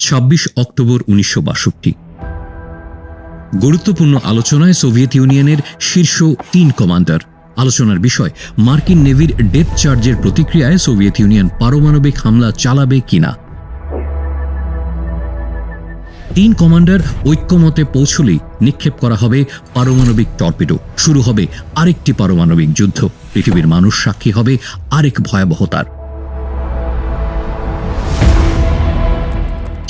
26 October 1962। গুরুত্বপূর্ণ আলোচনায় Soviet ইউনিয়নের শীর্ষ 3 কমান্ডার। আলোচনার বিষয় মার্কিন নেভির ডেপথ চার্জের প্রতিক্রিয়ায় সোভিয়েত ইউনিয়ন পারমাণবিক হামলা চালাবে কিনা। 3 কমান্ডার ঐক্যমতে পৌঁছলেই নিক্ষেপ করা হবে পারমাণবিক টর্পিডো। শুরু হবে আরেকটি পারমাণবিক যুদ্ধ। পৃথিবীর মানুষ সাক্ষী হবে আরেক ভয়াবহতার।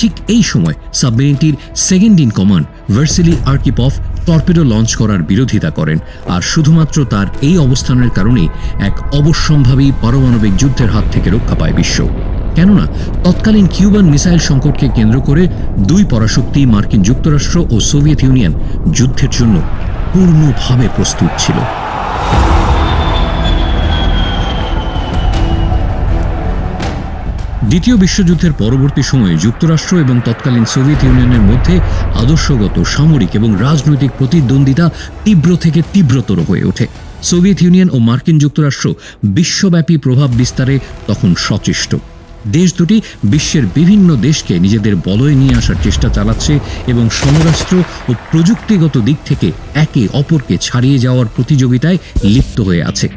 ঠিক এই সময় সাবমেরিনটির second in command Vasili Arkhipov torpedo launch করার বিরোধিতা করেন, আর শুধুমাত্র তার এই অবস্থানের কারণেই এক অবশ্যম্ভাবী পারমাণবিক যুদ্ধের হাত থেকে রক্ষা পায় বিশ্ব। কেননা তৎকালীন কিউবান মিসাইল সংকটকে কেন্দ্র করে 2 পরাশক্তি মার্কিন যুক্তরাষ্ট্র ও সোভিয়েত ইউনিয়ন যুদ্ধের জন্য পূর্ণভাবে প্রস্তুত ছিল। দ্বিতীয় বিশ্বযুদ্ধের পরবর্তী সময়ে যুক্তরাষ্ট্র এবং তৎকালীন সোভিয়েত ইউনিয়নের মধ্যে আদর্শগত, সামরিক এবং রাজনৈতিক প্রতিদ্বন্দ্বিতা তীব্র থেকে তীব্রতর হয়ে ওঠে। সোভিয়েত ইউনিয়ন ও মার্কিন যুক্তরাষ্ট্র বিশ্বব্যাপী প্রভাব বিস্তারে তখন সচেষ্ট। দেশ দুটি বিশ্বের বিভিন্ন দেশকে নিজেদের বলয়ে নিয়ে আসার চেষ্টা চালাচ্ছে এবং সমরাস্ত্র ও প্রযুক্তিগত দিক থেকে একে অপরকে ছাড়িয়ে যাওয়ার প্রতিযোগিতায় লিপ্ত হয়ে আছে।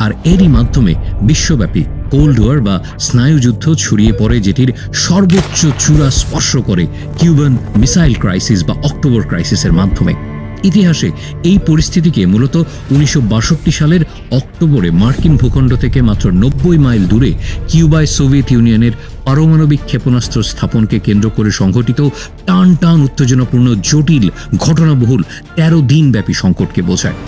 আর এরই মাধ্যমে বিশ্বব্যাপী কোল্ড ওয়ার বা স্নায়ুযুদ্ধ ছড়িয়ে পড়ে, যেটির সর্বোচ্চ চূড়া স্পর্শ করে কিউবান মিসাইল ক্রাইসিস বা অক্টোবর ক্রাইসিসের মাধ্যমে। ইতিহাসে এই পরিস্থিতিকে মূলত 1962 সালের অক্টোবরে মার্কিন ভূখণ্ড থেকে মাত্র 90 মাইল দূরে কিউবায় সোভিয়েত ইউনিয়নের পারমাণবিক ক্ষেপণাস্ত্র স্থাপনকে কেন্দ্র করে সংঘটিত টান টান উত্তেজনাপূর্ণ জটিল ঘটনাবহুল 13 দিনব্যাপী সংকটকে বোঝায়।